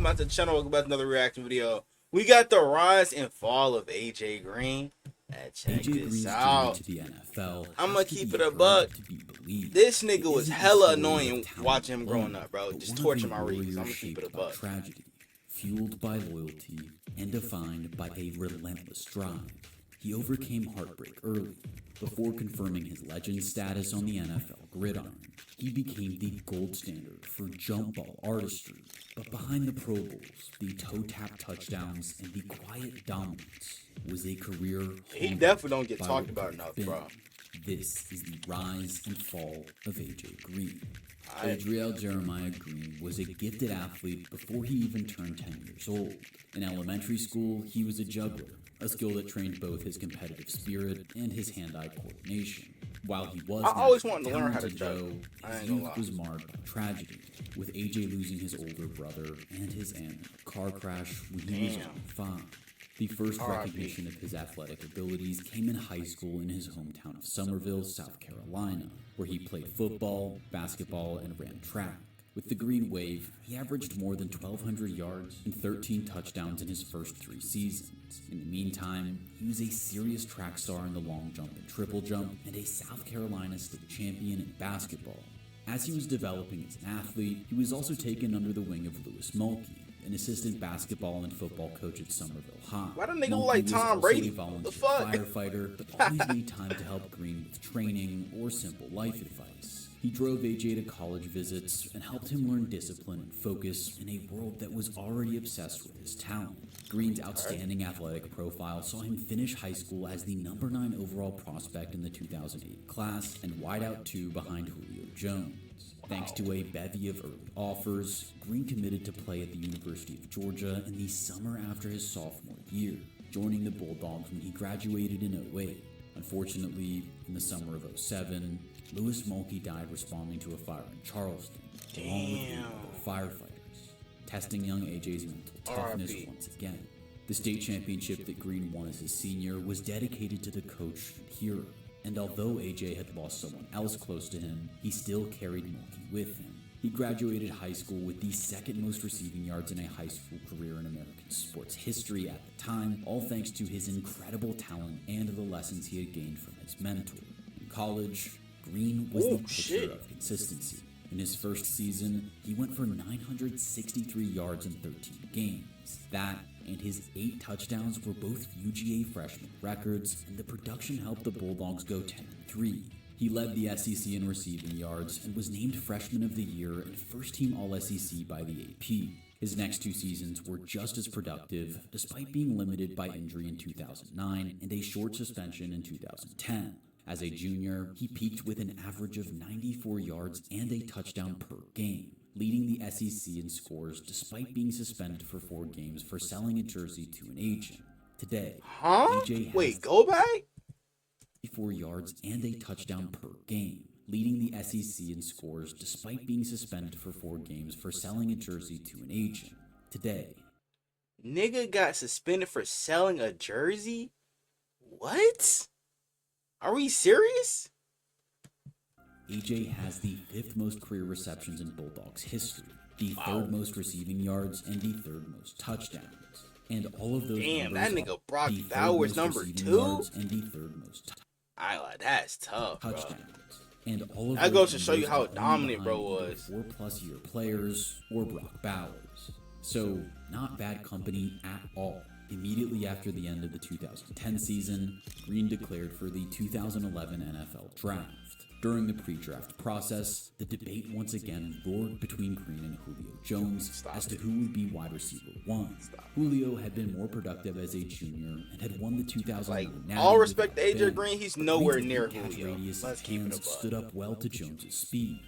back to the channel. Welcome back to another reaction video. We got the rise and fall of AJ Green. Check this out. To the NFL I'm gonna keep it a buck. This nigga was hella annoying watching him growing up, bro. Just torturing my reads. I'm gonna keep it a buck. Tragedy, fueled by loyalty and defined by a relentless drive. He overcame heartbreak early. Before confirming his legend status on the NFL gridiron, he became the gold standard for jump ball artistry. But behind the Pro Bowls, the toe-tap touchdowns, and the quiet dominance was a career he definitely don't get talked about enough, bro. This is the rise and fall of AJ Green. Adriel Jeremiah Green was a gifted athlete before he even turned 10 years old. In elementary school, he was a juggler, a skill that trained both his competitive spirit and his hand-eye coordination. While he was I always wanted to learn how to juggle, his youth was marred by tragedy, with AJ losing his older brother and his aunt in a car crash when he was only 5. The first recognition of his athletic abilities came in high school in his hometown of Summerville, South Carolina, where he played football, basketball, and ran track. With the Green Wave, he averaged more than 1,200 yards and 13 touchdowns in his first 3 seasons. In the meantime, he was a serious track star in the long jump and triple jump, and a South Carolina state champion in basketball. As he was developing as an athlete, he was also taken under the wing of Louis Mulkey, an assistant basketball and football coach at Somerville High. Why don't they go like Tom Brady? A volunteer firefighter, but always made time to help Green with training or simple life advice. He drove AJ to college visits and helped him learn discipline and focus in a world that was already obsessed with his talent. Green's outstanding athletic profile saw him finish high school as the number 9 overall prospect in the 2008 class and wideout 2 behind Julio Jones. Thanks to a bevy of early offers, Green committed to play at the University of Georgia in the summer after his sophomore year, joining the Bulldogs when he graduated in 2008. Unfortunately, in the summer of 2007, Louis Mulkey died responding to a fire in Charleston, along with 8 other firefighters, testing young AJ's mental toughness once again. The state championship that Green won as his senior was dedicated to the coach and hero. And although AJ had lost someone else close to him, he still carried Mulkey with him. He graduated high school with the 2nd most receiving yards in a high school career in American sports history at the time, all thanks to his incredible talent and the lessons he had gained from his mentor. In college, Green was the picture of consistency. In his first season, he went for 963 yards in 13 games. That and his 8 touchdowns were both UGA freshman records, and the production helped the Bulldogs go 10-3. He led the SEC in receiving yards and was named Freshman of the Year and first-team All-SEC by the AP. His next 2 seasons were just as productive, despite being limited by injury in 2009 and a short suspension in 2010. As a junior, he peaked with an average of 94 yards and a touchdown per game, leading the SEC in scores despite being suspended for 4 games for selling a jersey to an agent. Today, AJ has go back? 94 yards and a touchdown per game, leading the SEC in scores despite being suspended for 4 games for selling a jersey to an agent. Today, nigga got suspended for selling a jersey? What? Are we serious? AJ has the 5th most career receptions in Bulldogs history, the 3rd most receiving yards, and the 3rd most touchdowns. And all of those that nigga Brock Bowers number 2 and the 3rd most that's tough, bro. Touchdowns. And all of that goes to show you how dominant bro was. 4+ year players or Brock Bowers. So not bad company at all. Immediately after the end of the 2010 season, Green declared for the 2011 NFL Draft. During the pre-draft process, the debate once again roared between Green and Julio Jones as to who would be wide receiver 1. Julio had been more productive as a junior and had won the 2009 Natty. All respect to AJ Green, he's nowhere near Julio. Let's keep it stood up well to Jones's speed.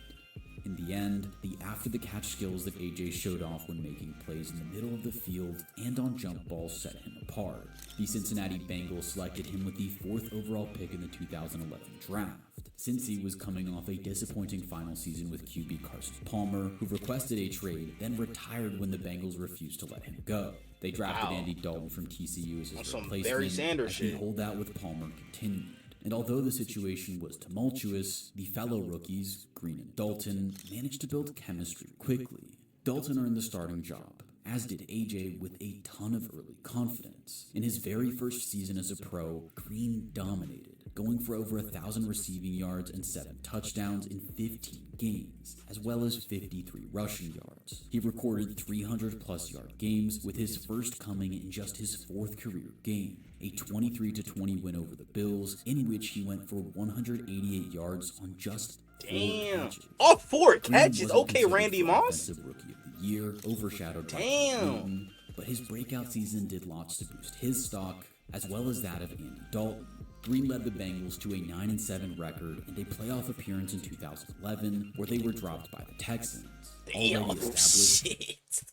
In the end, the after-the-catch skills that AJ showed off when making plays in the middle of the field and on jump balls set him apart. The Cincinnati Bengals selected him with the 4th overall pick in the 2011 draft. Cincy was coming off a disappointing final season with QB Carson Palmer, who requested a trade, then retired when the Bengals refused to let him go. They drafted Andy Dalton from TCU as his replacement, as the holdout with Palmer continued. And although the situation was tumultuous, the fellow rookies, Green and Dalton, managed to build chemistry quickly. Dalton earned the starting job, as did AJ with a ton of early confidence. In his very first season as a pro, Green dominated, going for over 1,000 receiving yards and 7 touchdowns in 15 games, as well as 53 rushing yards. He recorded 300-plus yard games, with his first coming in just his 4th career game, a 23-20 win over the Bills, in which he went for 188 yards on just 4 catches. Oh, 4 catches? Green wasn't Okay, considered Randy for Moss. Offensive Rookie of the Year, overshadowed by Damn. Cam Newton, but his breakout season did lots to boost his stock, as well as that of Andy Dalton. Green led the Bengals to a 9-7 record and a playoff appearance in 2011, where they were dropped by the Texans. Damn, Already established shit.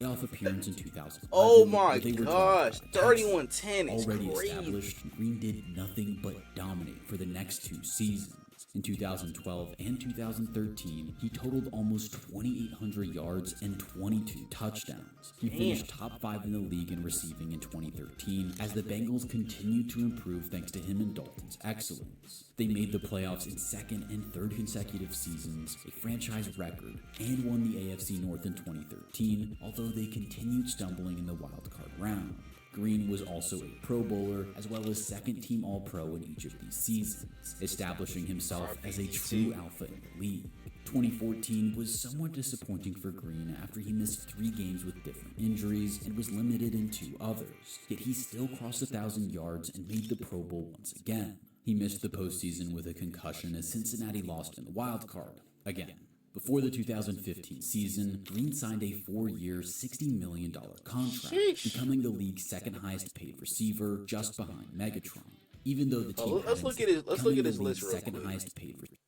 playoff appearance in 2011. Oh where my they were gosh, dropped by the Texans. 31-10 is Already crazy. established, Green did nothing but dominate for the next 2 seasons. In 2012 and 2013, he totaled almost 2,800 yards and 22 touchdowns. He finished top 5 in the league in receiving in 2013 as the Bengals continued to improve thanks to him and Dalton's excellence. They made the playoffs in 2nd and 3rd consecutive seasons, a franchise record, and won the AFC North in 2013, although they continued stumbling in the wildcard round. Green was also a Pro Bowler, as well as 2nd-team All-Pro in each of these seasons, establishing himself as a true alpha in the league. 2014 was somewhat disappointing for Green after he missed 3 games with different injuries and was limited in 2 others, yet he still crossed 1,000 yards and made the Pro Bowl once again. He missed the postseason with a concussion as Cincinnati lost in the wild card again. Before the 2015 season, Green signed a 4-year, $60 million contract, becoming the league's 2nd highest paid receiver, just behind Megatron. Even though the team let's look at his list real second quick. highest paid receiver.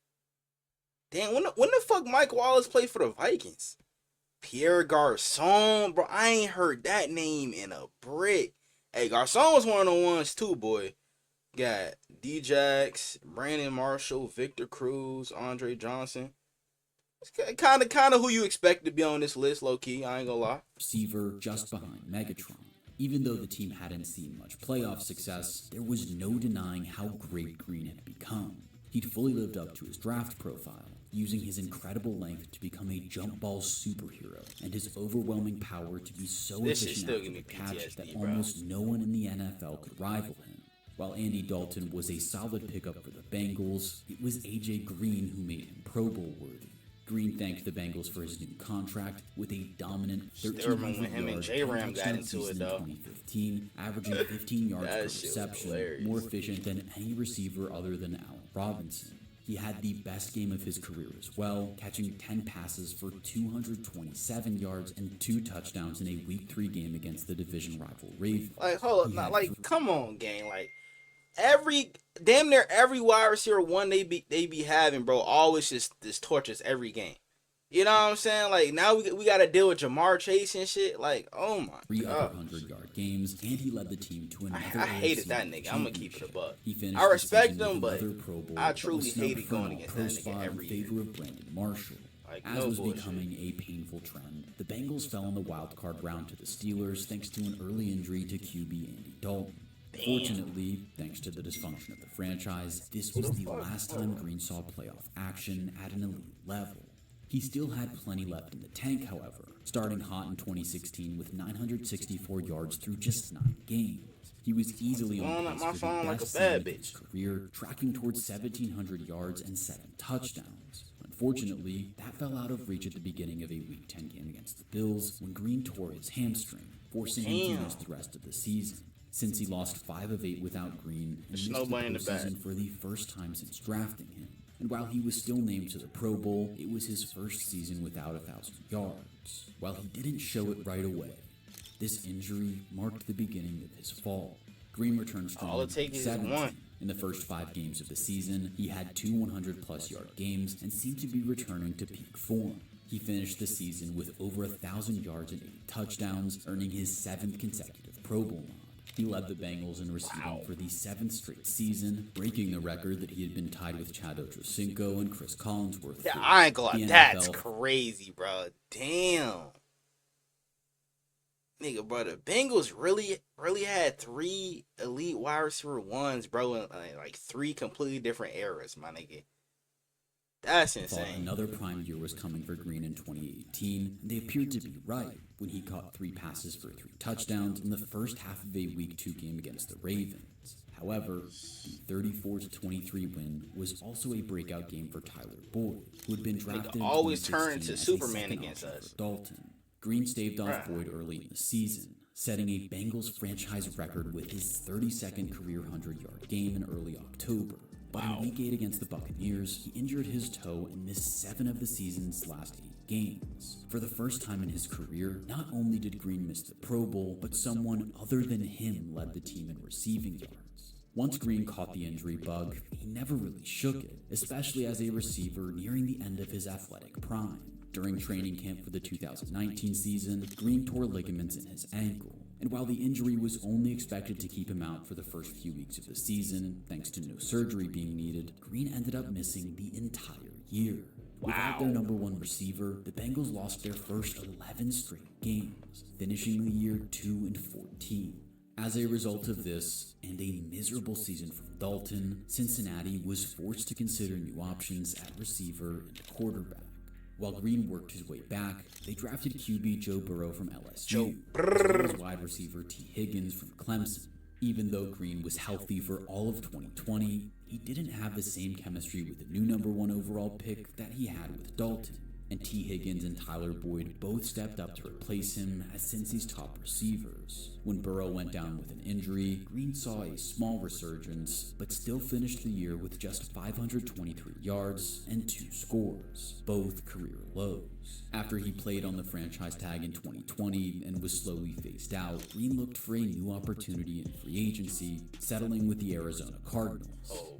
Damn, when the fuck Mike Wallace played for the Vikings? Pierre Garcon, bro. I ain't heard that name in a brick. Hey, Garcon was one of the ones too, boy. Got D-Jax, Brandon Marshall, Victor Cruz, Andre Johnson. It's kind of who you expect to be on this list, low key. I ain't gonna lie. Receiver just behind Megatron. Even though the team hadn't seen much playoff success, there was no denying how great Green had become. He'd fully lived up to his draft profile, using his incredible length to become a jump ball superhero, and his overwhelming power to be so This shit efficient still after give me the catch PTSD, that bro. almost no one in the NFL could rival him. While Andy Dalton was a solid pickup for the Bengals, it was AJ Green who made him Pro Bowl worthy. Green thanked the Bengals for his new contract with a dominant Still remember when him and 1,300-yard J-Ram got into season it, in though. 2015, averaging 15 yards per That shit was reception, hilarious. more efficient than any receiver other than Allen Robinson. He had the best game of his career as well, catching 10 passes for 227 yards and 2 touchdowns in a Week 3 game against the division rival Ravens. Like, hold up, not like, come on, gang. Like, damn near every wide receiver one they be having, bro, always just torches every game. You know what I'm saying? Like, now we got to deal with Jamar Chase and shit. Like, oh my 3 god. upper 100-yard games, and he led the team to another I hated AFC that nigga. I'm gonna keep it a championship. buck. He finished I the respect season him, with but another Pro Bowl, I but truly was snubbed hated for an going against All-Pro that nigga spot every in year. favor of Brandon Marshall. Like, As no was bullshit. becoming a painful trend, the Bengals fell in the wild card round to the Steelers thanks to an early injury to QB Andy Dalton. Fortunately, thanks to the dysfunction of the franchise, this was the last time Green saw playoff action at an elite level. He still had plenty left in the tank, however, starting hot in 2016 with 964 yards through just 9 games. He was easily Blowing on up pace my for phone the like a best bad season of his bitch. career, tracking towards 1,700 yards and 7 touchdowns. Unfortunately, that fell out of reach at the beginning of a Week 10 game against the Bills when Green tore his hamstring, forcing him to miss the rest of the season. Since he lost 5 of 8 without Green, he missed the nobody in the back. postseason for the first time since drafting him. And while he was still named to the Pro Bowl, it was his first season without 1,000 yards. While he didn't show it right away, this injury marked the beginning of his fall. Green returned strong All it takes is 17. one. In the first 5 games of the season, he had 2 100-plus yard games and seemed to be returning to peak form. He finished the season with over 1,000 yards and 8 touchdowns, earning his 7th consecutive Pro Bowl nod. He led the Bengals in receiving for the 7th straight season, breaking the record that he had been tied with Chad Ochocinco and Chris Collinsworth. Yeah, for. I ain't gonna lie. The That's NFL crazy, bro. Damn. Nigga, bro, the Bengals really had 3 elite wide receiver ones, bro, in like 3 completely different eras, my nigga. That's Thought insane. another prime year was coming for Green in 2018, and they appeared to be right when he caught 3 passes for 3 touchdowns in the first half of a Week 2 game against the Ravens. However, the 34-23 win was also a breakout game for Tyler Boyd, who had been drafted in always 2016 turn to as a Superman second against option us. for Dalton. Green staved off Boyd early in the season, setting a Bengals franchise record with his 32nd career 100-yard game in early October. But in Week 8 against the Buccaneers, he injured his toe and missed 7 of the season's last 8 games. For the first time in his career, not only did Green miss the Pro Bowl, but someone other than him led the team in receiving yards. Once Green caught the injury bug, he never really shook it, especially as a receiver nearing the end of his athletic prime. During training camp for the 2019 season, Green tore ligaments in his ankle. And while the injury was only expected to keep him out for the first few weeks of the season, thanks to no surgery being needed, Green ended up missing the entire year. Without their number 1 receiver, the Bengals lost their first 11 straight games, finishing the year 2-14. As a result of this, and a miserable season from Dalton, Cincinnati was forced to consider new options at receiver and quarterback. While Green worked his way back, they drafted QB Joe Burrow from LSU, as well as wide receiver T. Higgins from Clemson. Even though Green was healthy for all of 2020, he didn't have the same chemistry with the new number 1 overall pick that he had with Dalton. And T. Higgins and Tyler Boyd both stepped up to replace him as Cincy's top receivers. When Burrow went down with an injury, Green saw a small resurgence, but still finished the year with just 523 yards and 2 scores, both career lows. After he played on the franchise tag in 2020 and was slowly phased out, Green looked for a new opportunity in free agency, settling with the Arizona Cardinals.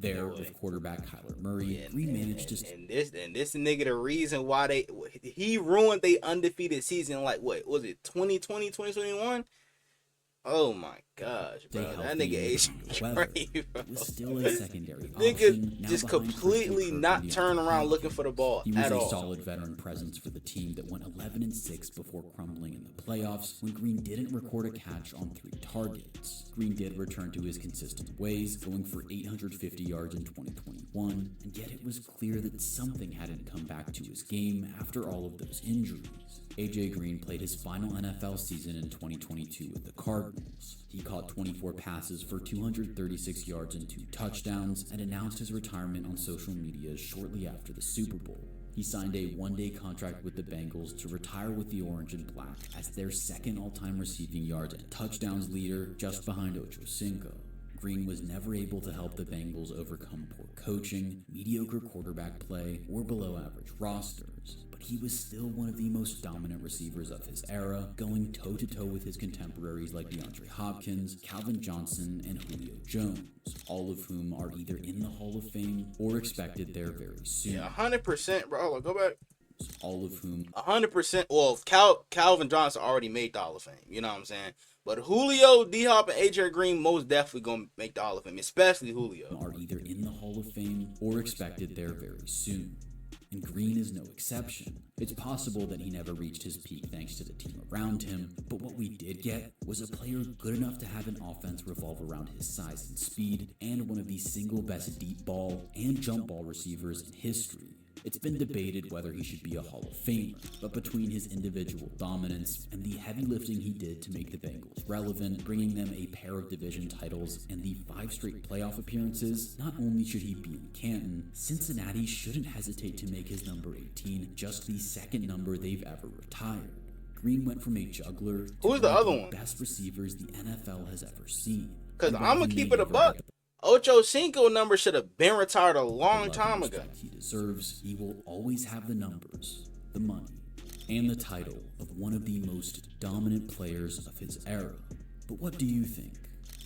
With quarterback Kyler Murray, Green managed to... And this nigga the reason why he ruined their undefeated season, like, what was it, 2020, 2021? Oh my gosh, bro. That nigga age crazy, bro. Was still a secondary nigga just completely not turn around looking for the ball at all. He was a solid veteran presence for the team that went 11-6 before crumbling in the playoffs when Green didn't record a catch on 3 targets. Green did return to his consistent ways, going for 850 yards in 2021, and yet it was clear that something hadn't come back to his game after all of those injuries. AJ Green played his final NFL season in 2022 with the Cardinals. He caught 24 passes for 236 yards and 2 touchdowns and announced his retirement on social media shortly after the Super Bowl. He signed a 1-day contract with the Bengals to retire with the Orange and Black as their second all-time receiving yards and touchdowns leader, just behind Ocho Cinco. Green was never able to help the Bengals overcome poor coaching, mediocre quarterback play, or below-average rosters, but he was still one of the most dominant receivers of his era, going toe-to-toe with his contemporaries like DeAndre Hopkins, Calvin Johnson, and Julio Jones, all of whom are either in the Hall of Fame or expected there very soon. Yeah, 100%, bro. Hold on, go back. All of whom... 100%. Well, Calvin Johnson already made the Hall of Fame. You know what I'm saying? But Julio, D-Hop, and AJ Green most definitely going to make the Hall of Fame, especially Julio. Are either in the Hall of Fame or expected there very soon. And Green is no exception. It's possible that he never reached his peak thanks to the team around him, but what we did get was a player good enough to have an offense revolve around his size and speed, and one of the single best deep ball and jump ball receivers in history. It's been debated whether he should be a Hall of Famer, but between his individual dominance and the heavy lifting he did to make the Bengals relevant, bringing them a pair of division titles and the 5 straight playoff appearances, not only should he be in Canton, Cincinnati shouldn't hesitate to make his number 18 just the second number they've ever retired. Green went from a juggler to who's the other one? Best receivers the NFL has ever seen. Because I'm going to keep it a buck. Ocho Cinco number should have been retired a long time ago. He deserves. He will always have the numbers, the money, and the title of one of the most dominant players of his era. But what do you think?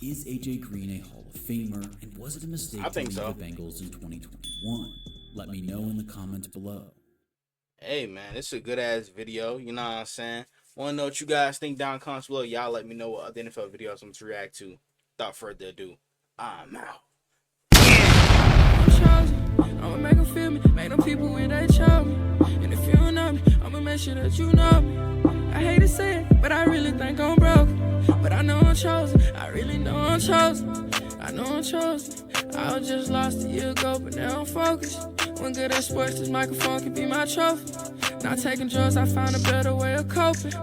Is AJ Green a Hall of Famer, and was it a mistake to leave the Bengals in 2021? Let me know in the comments below. Hey man, it's a good ass video. You know what I'm saying? Want to know what you guys think down in the comments below? Y'all let me know what other NFL videos I'm to react to. Without further ado, I'm out. I'ma make them feel me, make them people when they show me. And if you don't know me, I'ma make sure that you know me. I hate to say it, but I really think I'm broke. But I know I'm chosen, I really know I'm chosen. I know I'm chosen. I was just lost a year ago, but now I'm focused. When good at sports, this microphone can be my trophy. Not taking drugs, I found a better way of coping.